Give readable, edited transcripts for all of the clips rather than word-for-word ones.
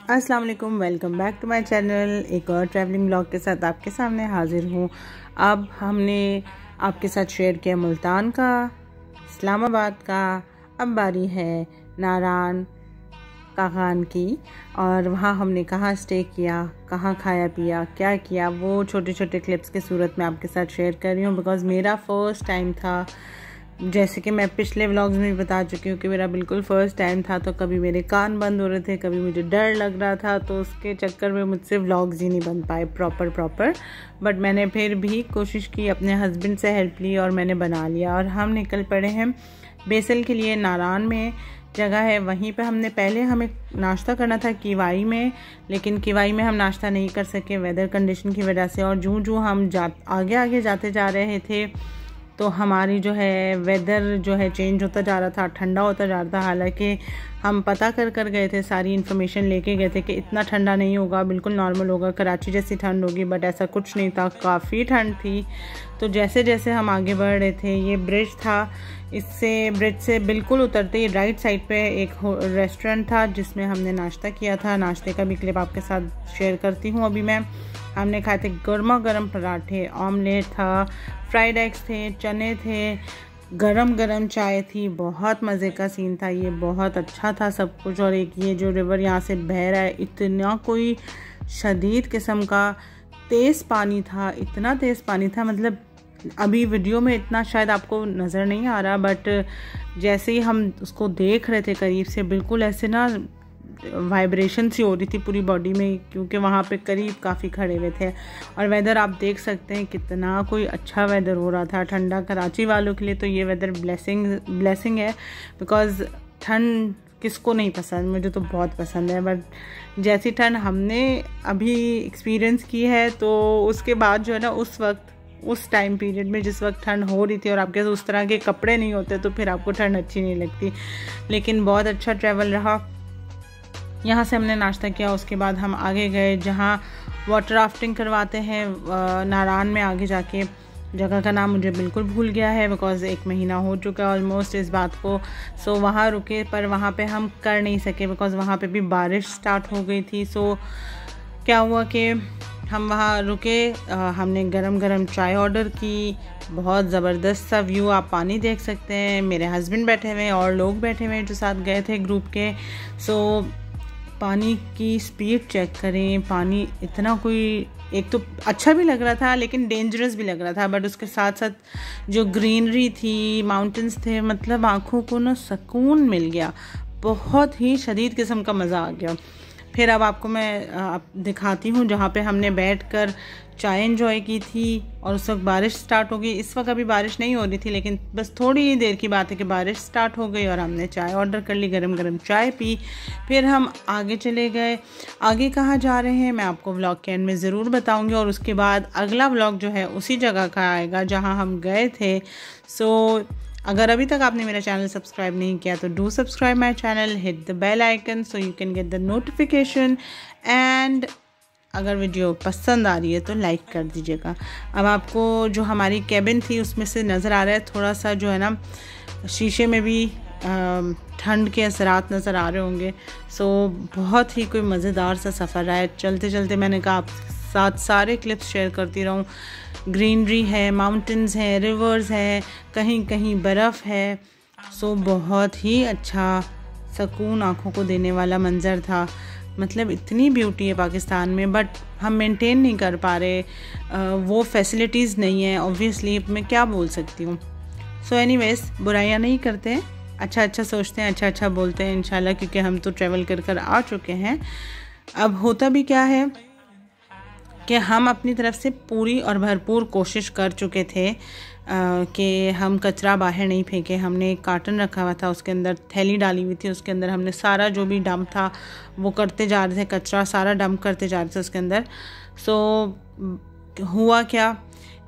अस्सलाम वालेकुम, welcome back to my channel. एक और ट्रैवलिंग ब्लॉग के साथ आपके सामने हाजिर हूँ। अब हमने आपके साथ शेयर किया मुल्तान का, इस्लामाबाद का। अब बारी है नारान कागान की, और वहाँ हमने कहाँ स्टे किया, कहाँ खाया पिया, क्या किया, वो छोटे छोटे क्लिप्स के सूरत में आपके साथ शेयर कर रही हूँ। बिकॉज़ मेरा फ़र्स्ट टाइम था, जैसे कि मैं पिछले व्लॉग्स में भी बता चुकी हूँ कि मेरा बिल्कुल फ़र्स्ट टाइम था। तो कभी मेरे कान बंद हो रहे थे, कभी मुझे डर लग रहा था, तो उसके चक्कर में मुझसे व्लॉग्स ही नहीं बन पाए प्रॉपर। बट मैंने फिर भी कोशिश की, अपने हस्बैंड से हेल्प ली और मैंने बना लिया। और हम निकल पड़े हैं बेसल के लिए। नारान में जगह है, वहीं पे पहले हमें नाश्ता करना था किवाई में, लेकिन किवाई में हम नाश्ता नहीं कर सके वेदर कंडीशन की वजह से। और जूँ हम आगे जाते जा रहे थे तो हमारी जो है वेदर जो है चेंज होता जा रहा था, ठंडा होता जा रहा था। हालांकि हम पता कर गए थे, सारी इन्फॉर्मेशन लेके गए थे कि इतना ठंडा नहीं होगा, बिल्कुल नॉर्मल होगा, कराची जैसी ठंड होगी। बट ऐसा कुछ नहीं था, काफ़ी ठंड थी। तो जैसे जैसे हम आगे बढ़ रहे थे, ये ब्रिज था, इससे ब्रिज से बिल्कुल उतरते ही राइट साइड पे एक रेस्टोरेंट था जिसमें हमने नाश्ता किया था। नाश्ते का भी क्लिप आपके साथ शेयर करती हूँ अभी मैं। हमने खाए थे गर्मा गर्म पराठे, ऑमलेट था, फ्राइड एग्स थे, चने थे, गरम गरम चाय थी। बहुत मज़े का सीन था ये, बहुत अच्छा था सब कुछ। और एक ये जो रिवर यहाँ से बह रहा है, इतना कोई शदीद किस्म का तेज़ पानी था, इतना तेज़ पानी था, मतलब अभी वीडियो में इतना शायद आपको नज़र नहीं आ रहा, बट जैसे ही हम उसको देख रहे थे करीब से, बिल्कुल ऐसे ना वाइब्रेशन सी हो रही थी पूरी बॉडी में, क्योंकि वहाँ पे करीब काफ़ी खड़े हुए थे। और वेदर आप देख सकते हैं कितना कोई अच्छा वेदर हो रहा था, ठंडा। कराची वालों के लिए तो ये वेदर ब्लेसिंग है, बिकॉज़ ठंड किसको नहीं पसंद, मुझे तो बहुत पसंद है। बट जैसी ठंड हमने अभी एक्सपीरियंस की है, तो उसके बाद जो है ना, उस टाइम पीरियड में जिस वक्त ठंड हो रही थी और आपके उस तरह के कपड़े नहीं होते, तो फिर आपको ठंड अच्छी नहीं लगती। लेकिन बहुत अच्छा ट्रैवल रहा। यहाँ से हमने नाश्ता किया, उसके बाद हम आगे गए जहाँ वाटर राफ्टिंग करवाते हैं नारान में। आगे जाके जगह का नाम मुझे बिल्कुल भूल गया है, बिकॉज़ 1 महीना हो चुका है ऑलमोस्ट इस बात को। सो वहाँ रुके, पर वहाँ पे हम कर नहीं सके बिकॉज़ वहाँ पे भी बारिश स्टार्ट हो गई थी। सो क्या हुआ कि हम वहाँ रुके, हमने गरम गरम चाय ऑर्डर की। बहुत ज़बरदस्त सा व्यू, आप पानी देख सकते हैं। मेरे हस्बैंड बैठे हुए हैं और लोग बैठे हुए हैं जो साथ गए थे ग्रुप के। सो पानी की स्पीड चेक करें, पानी इतना कोई, एक तो अच्छा भी लग रहा था लेकिन डेंजरस भी लग रहा था। बट उसके साथ साथ जो ग्रीनरी थी, माउंटेन्स थे, मतलब आँखों को ना सुकून मिल गया, बहुत ही शदीद किस्म का मज़ा आ गया। फिर अब आपको मैं दिखाती हूँ जहाँ पे हमने बैठकर चाय एंजॉय की थी। और उस वक्त बारिश स्टार्ट हो गई। इस वक्त अभी बारिश नहीं हो रही थी, लेकिन बस थोड़ी ही देर की बात है कि बारिश स्टार्ट हो गई और हमने चाय ऑर्डर कर ली, गरम गरम चाय पी। फिर हम आगे चले गए। आगे कहाँ जा रहे हैं मैं आपको व्लॉग के एंड में ज़रूर बताऊँगी। और उसके बाद अगला व्लॉग जो है उसी जगह का आएगा जहाँ हम गए थे। सो अगर अभी तक आपने मेरा चैनल सब्सक्राइब नहीं किया तो do subscribe my channel, hit the bell icon so you can get the notification. And अगर वीडियो पसंद आ रही है तो लाइक कर दीजिएगा। अब आपको जो हमारी कैबिन थी उसमें से नज़र आ रहा है थोड़ा सा जो है ना, शीशे में भी ठंड के असरात नज़र आ रहे होंगे। सो बहुत ही कोई मज़ेदार सा सफ़र रहा है। चलते चलते मैंने कहा आप साथ सारे क्लिप्स शेयर करती रहूँ। ग्रीनरी है, माउंटेन्स हैं, रिवर्स हैं, कहीं कहीं बर्फ़ है। सो बहुत ही अच्छा सुकून आँखों को देने वाला मंज़र था। मतलब इतनी ब्यूटी है पाकिस्तान में, बट हम मेंटेन नहीं कर पा रहे, वो फैसिलिटीज़ नहीं है। ऑब्वियसली मैं क्या बोल सकती हूँ। सो एनीवेज़, बुराइयाँ नहीं करते हैं, अच्छा सोचते हैं, अच्छा बोलते हैं इंशाल्लाह, क्योंकि हम तो ट्रैवल कर आ चुके हैं। अब होता भी क्या है कि हम अपनी तरफ से पूरी और भरपूर कोशिश कर चुके थे कि हम कचरा बाहर नहीं फेंके। हमने एक कार्टन रखा हुआ था, उसके अंदर थैली डाली हुई थी, उसके अंदर हमने सारा जो भी डंप था वो करते जा रहे थे, कचरा सारा डंप करते जा रहे थे उसके अंदर। सो हुआ क्या,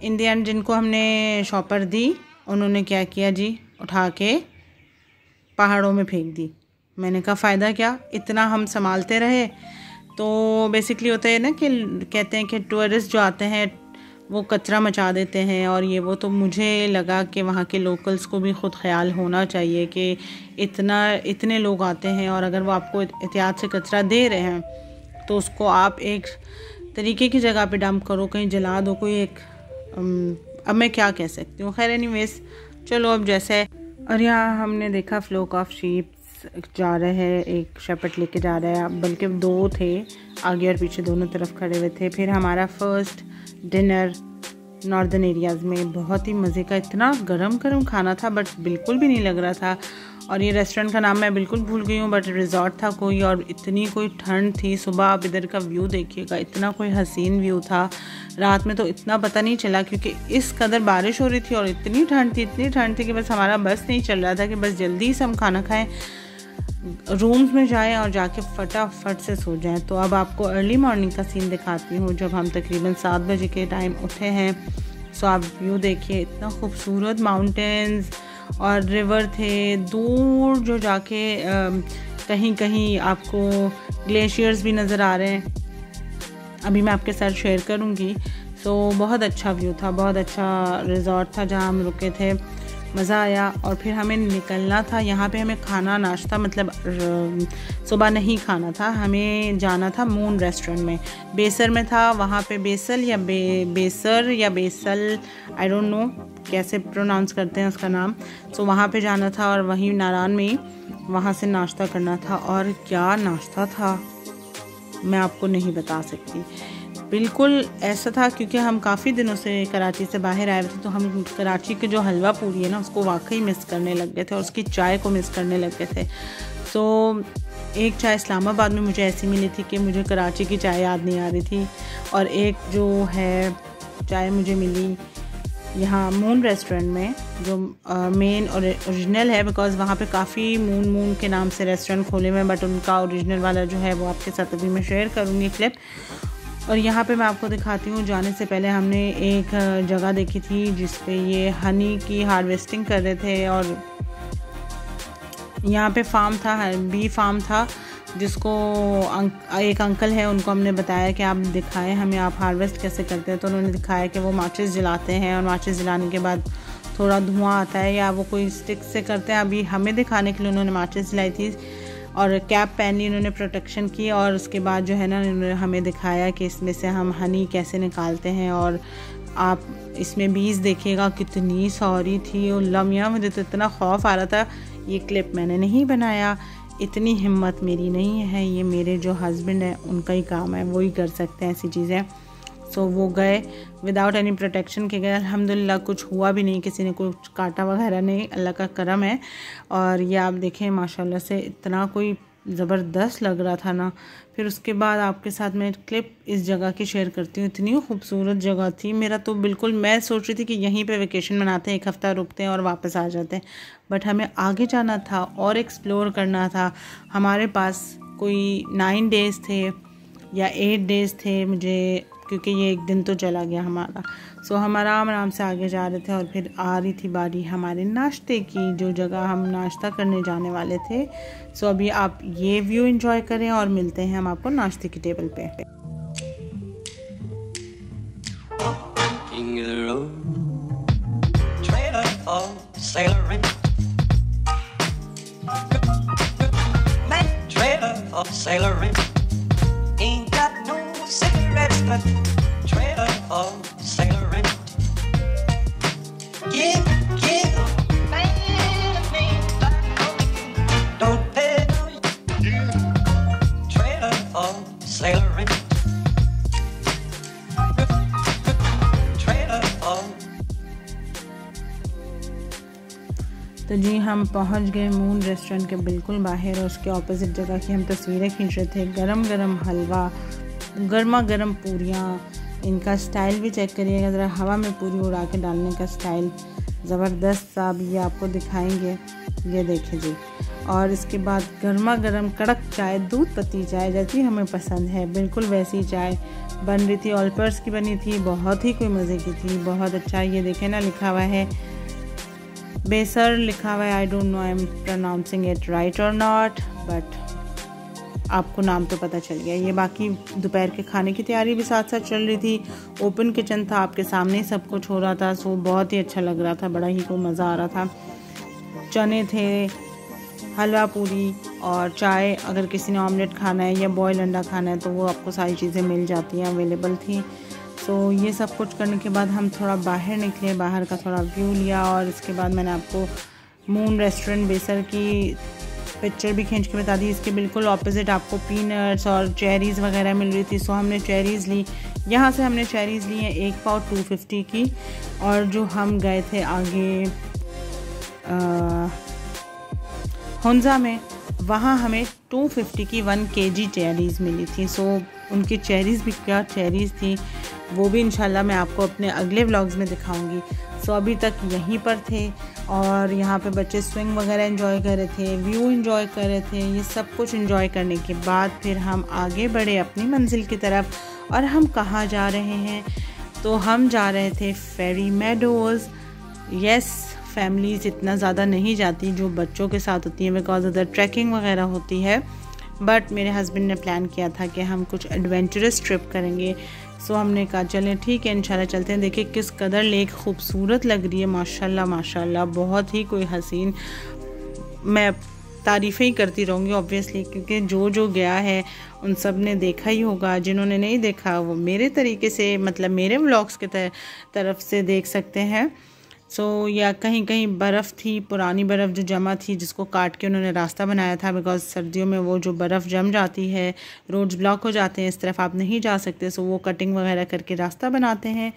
इन द एंड जिनको हमने शॉपर दी, उन्होंने क्या किया जी, उठा के पहाड़ों में फेंक दी। मैंने कहा फ़ायदा क्या, इतना हम संभालते रहे। तो बेसिकली होता है ना कि कहते हैं कि टूरिस्ट जो आते हैं वो कचरा मचा देते हैं और ये वो। तो मुझे लगा कि वहाँ के लोकल्स को भी ख़ुद ख्याल होना चाहिए कि इतने लोग आते हैं और अगर वो आपको एहतियात से कचरा दे रहे हैं तो उसको आप एक तरीके की जगह पे डंप करो, कहीं जला दो, कोई एक अब मैं क्या कह सकती हूँ। खैर एनीवेज चलो अब जैसे। और यहाँ हमने देखा फ्लोक ऑफ शीप जा रहे हैं, एक शेपर्ड लेके जा रहा है, बल्कि 2 थे, आगे और पीछे दोनों तरफ खड़े हुए थे। फिर हमारा फर्स्ट डिनर नॉर्दर्न एरियाज़ में बहुत ही मज़े का, इतना गरम गरम खाना था बट बिल्कुल भी नहीं लग रहा था। और ये रेस्टोरेंट का नाम मैं बिल्कुल भूल गई हूँ, बट रिजॉर्ट था कोई, और इतनी कोई ठंड थी। सुबह आप इधर का व्यू देखिएगा, इतना कोई हसीन व्यू था। रात में तो इतना पता नहीं चला क्योंकि इस कदर बारिश हो रही थी और इतनी ठंड थी कि बस हमारा बस नहीं चल रहा था कि बस जल्दी से हम खाना खाएं, रूम्स में जाएं और जाके फटाफट से सो जाएं। तो अब आपको अर्ली मॉर्निंग का सीन दिखाती हूँ, जब हम तकरीबन 7 बजे के टाइम उठे हैं। सो आप व्यू देखिए, इतना खूबसूरत माउंटेन्स और रिवर थे, दूर जो जाके कहीं कहीं आपको ग्लेशियर्स भी नज़र आ रहे हैं, अभी मैं आपके साथ शेयर करूँगी। सो बहुत अच्छा व्यू था, बहुत अच्छा रिजॉर्ट था जहाँ हम रुके थे, मज़ा आया। और फिर हमें निकलना था, यहाँ पे हमें खाना नाश्ता मतलब सुबह नहीं खाना था, हमें जाना था मून रेस्टोरेंट में, बेसर में था। वहाँ पे बेसल या बेसल आई डोंट नो कैसे प्रोनाउंस करते हैं उसका नाम। सो वहाँ पे जाना था और वहीं नारायण में ही वहाँ से नाश्ता करना था। और क्या नाश्ता था मैं आपको नहीं बता सकती, बिल्कुल ऐसा था क्योंकि हम काफ़ी दिनों से कराची से बाहर आए थे, तो हम कराची के जो हलवा पूरी है ना उसको वाकई मिस करने लग गए थे और उसकी चाय को मिस करने लग गए थे। सो एक चाय इस्लामाबाद में मुझे ऐसी मिली थी कि मुझे कराची की चाय याद नहीं आ रही थी, और एक जो है चाय मुझे मिली यहाँ मून रेस्टोरेंट में, जो मेन और ओरिजिनल है, बिकॉज़ वहाँ पे काफ़ी मून के नाम से रेस्टोरेंट खोले हुए हैं, बट उनका ओरिजिनल वाला जो है वो आपके साथ अभी मैं शेयर करूँगी क्लिप। और यहाँ पे मैं आपको दिखाती हूँ, जाने से पहले हमने एक जगह देखी थी जिस पे ये हनी की हार्वेस्टिंग कर रहे थे, और यहाँ पे फार्म था, बी फार्म था, जिसको एक अंकल है, उनको हमने बताया कि आप दिखाएं हमें आप हार्वेस्ट कैसे करते हैं। तो उन्होंने दिखाया कि वो माचिस जलाते हैं और माचिस जलाने के बाद थोड़ा धुआं आता है, या वो कोई स्टिक से करते हैं। अभी हमें दिखाने के लिए उन्होंने माचिस जलाई थी और कैप पहनी, उन्होंने प्रोटेक्शन की, और उसके बाद जो है ना उन्होंने हमें दिखाया कि इसमें से हम हनी कैसे निकालते हैं। और आप इसमें बीज देखिएगा कितनी सारी थी, और लम्या मुझे तो इतना खौफ आ रहा था। ये क्लिप मैंने नहीं बनाया, इतनी हिम्मत मेरी नहीं है, ये मेरे जो हस्बैंड हैं उनका ही काम है, वो ही कर सकते हैं ऐसी चीज़ें। सो वो गए विदाउट एनी प्रोटेक्शन के गए, अल्हम्दुलिल्लाह कुछ हुआ भी नहीं, किसी ने कुछ काटा वगैरह नहीं, अल्लाह का करम है। और ये आप देखें माशाल्लाह से इतना कोई ज़बरदस्त लग रहा था ना। फिर उसके बाद आपके साथ मैं क्लिप इस जगह की शेयर करती हूँ, इतनी खूबसूरत जगह थी। मेरा तो बिल्कुल, मैं सोच रही थी कि यहीं पे वेकेशन मनाते हैं, 1 हफ़्ता रुकते हैं और वापस आ जाते हैं, बट हमें आगे जाना था और एक्सप्लोर करना था। हमारे पास कोई 9 डेज़ थे या 8 डेज़ थे मुझे, क्योंकि ये 1 दिन तो चला गया हमारा। सो हम आराम से आगे जा रहे थे, और फिर आ रही थी बारी हमारे नाश्ते की, जो जगह हम नाश्ता करने जाने वाले थे। सो अभी आप ये व्यू एंजॉय करें और मिलते हैं हम आपको नाश्ते की टेबल पे। Trailer of sailor rent. Give me back. Don't pay no. Trailer of sailor rent. Trailer of. तो जी हम पहुंच गए मून रेस्टोरेंट के बिल्कुल बाहर, और उसके ऑपोजिट जगह की हम तस्वीरें खींच रहे थे। गरम गरम हलवा, गर्मा गर्म पूरियाँ, इनका स्टाइल भी चेक करिएगा ज़रा, हवा में पूरी उड़ा के डालने का स्टाइल ज़बरदस्त सा, अब ये आपको दिखाएंगे, ये देखें जी। और इसके बाद गर्मा गर्म कड़क चाय, दूध पत्ती चाय जैसी हमें पसंद है, बिल्कुल वैसी चाय बन रही थी। ऑलपर्स की बनी थी, बहुत ही कोई मज़े की थी, बहुत अच्छा। ये देखें ना, लिखा हुआ है बेसर, लिखा हुआ है, I don't know I am pronouncing it right और नॉट, बट आपको नाम तो पता चल गया। ये बाकी दोपहर के खाने की तैयारी भी साथ साथ चल रही थी। ओपन किचन था, आपके सामने ही सब कुछ हो रहा था। सो बहुत ही अच्छा लग रहा था, बड़ा ही को मज़ा आ रहा था। चने थे, हलवा पूरी और चाय। अगर किसी ने ऑमलेट खाना है या बॉयल अंडा खाना है तो वो आपको सारी चीज़ें मिल जाती हैं, अवेलेबल थी। सो ये सब कुछ करने के बाद हम थोड़ा बाहर निकले, बाहर का थोड़ा व्यू लिया और इसके बाद मैंने आपको मून रेस्टोरेंट बेसर की पिक्चर भी खींच के बता दी। इसके बिल्कुल ऑपोजिट आपको पीनट्स और चेरीज़ वगैरह मिल रही थी। सो हमने चेरीज़ ली, यहाँ से हमने चेरीज़ ली हैं 1 पाव 250 की। और जो हम गए थे आगे हुंजा में, वहाँ हमें 250 की 1 kg चेरीज़ मिली थी। सो उनकी चेरीज़ भी क्या चेरीज़ थी, वो भी इंशाल्लाह मैं आपको अपने अगले व्लॉग्स में दिखाऊंगी। सो अभी तक यहीं पर थे और यहाँ पे बच्चे स्विंग वगैरह एंजॉय कर रहे थे, व्यू एंजॉय कर रहे थे। ये सब कुछ एंजॉय करने के बाद फिर हम आगे बढ़े अपनी मंजिल की तरफ। और हम कहाँ जा रहे हैं, तो हम जा रहे थे फेरी मेडोज़। यस, फैमिलीज़ इतना ज़्यादा नहीं जाती जो बच्चों के साथ होती है, बिकॉज उधर ट्रैकिंग वगैरह होती है। बट मेरे हस्बैंड ने प्लान किया था कि हम कुछ एडवेंचरस ट्रिप करेंगे। सो हमने कहा चलें ठीक है, इंशाल्लाह चलते हैं। देखिए किस कदर लेक खूबसूरत लग रही है, माशाल्लाह माशाल्लाह, बहुत ही कोई हसीन। मैं तारीफ़ें ही करती रहूँगी ऑब्वियसली, क्योंकि जो गया है उन सब ने देखा ही होगा। जिन्होंने नहीं देखा वो मेरे तरीके से, मतलब मेरे व्लॉग्स के तरफ से देख सकते हैं। सो या कहीं कहीं बर्फ़ थी, पुरानी बर्फ़ जो जमा थी, जिसको काट के उन्होंने रास्ता बनाया था। बिकॉज सर्दियों में वो जो बर्फ़ जम जाती है, रोड्स ब्लॉक हो जाते हैं, इस तरफ आप नहीं जा सकते। सो वो कटिंग वगैरह करके रास्ता बनाते हैं।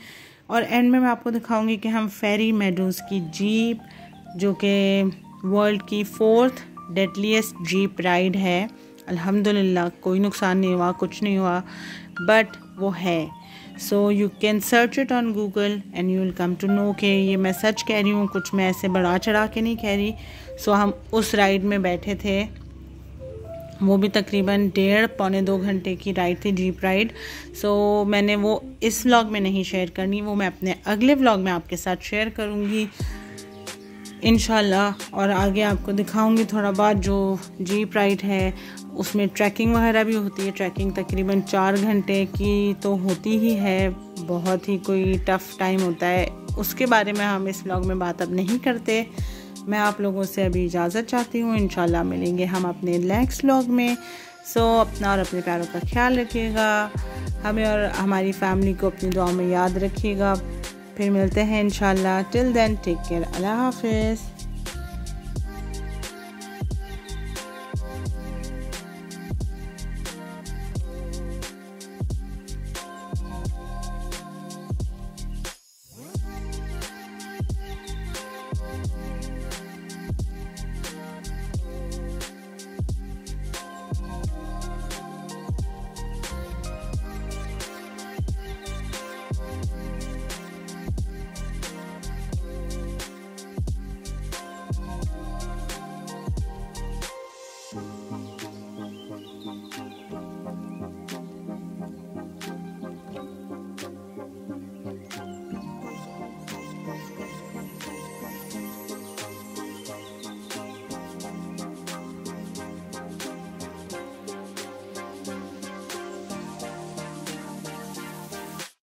और एंड में मैं आपको दिखाऊंगी कि हम फेरी मेडोज़ की जीप, जो कि वर्ल्ड की 4th डेडलीस्ट जीप राइड है, अल्हम्दुलिल्लाह कोई नुकसान नहीं हुआ, कुछ नहीं हुआ, बट वो है। So you can search it on Google and you will come to know कि ये मैं सच कह रही हूँ, कुछ मैं ऐसे बढ़ा चढ़ा के नहीं कह रही। सो हम उस राइड में बैठे थे, वो भी तकरीबन 1.5-2 घंटे की राइड थी, जीप राइड। सो मैंने वो इस व्लॉग में नहीं शेयर करनी, वो मैं अपने अगले व्लॉग में आपके साथ शेयर करूँगी इंशाल्लाह। और आगे आपको दिखाऊंगी थोड़ा बहुत जो जीप राइड है, उसमें ट्रैकिंग वगैरह भी होती है। ट्रैकिंग तकरीबन 4 घंटे की तो होती ही है, बहुत ही कोई टफ़ टाइम होता है। उसके बारे में हम इस व्लॉग में बात अब नहीं करते। मैं आप लोगों से अभी इजाज़त चाहती हूँ, इंशाल्लाह मिलेंगे हम अपने नेक्स्ट व्लॉग में। सो अपना और अपने प्यारों का ख्याल रखिएगा, हमें और हमारी फैमिली को अपनी दुआ में याद रखिएगा। फिर मिलते हैं इंशाल्लाह। टिल देन टेक केयर, अल्लाह हाफिज़।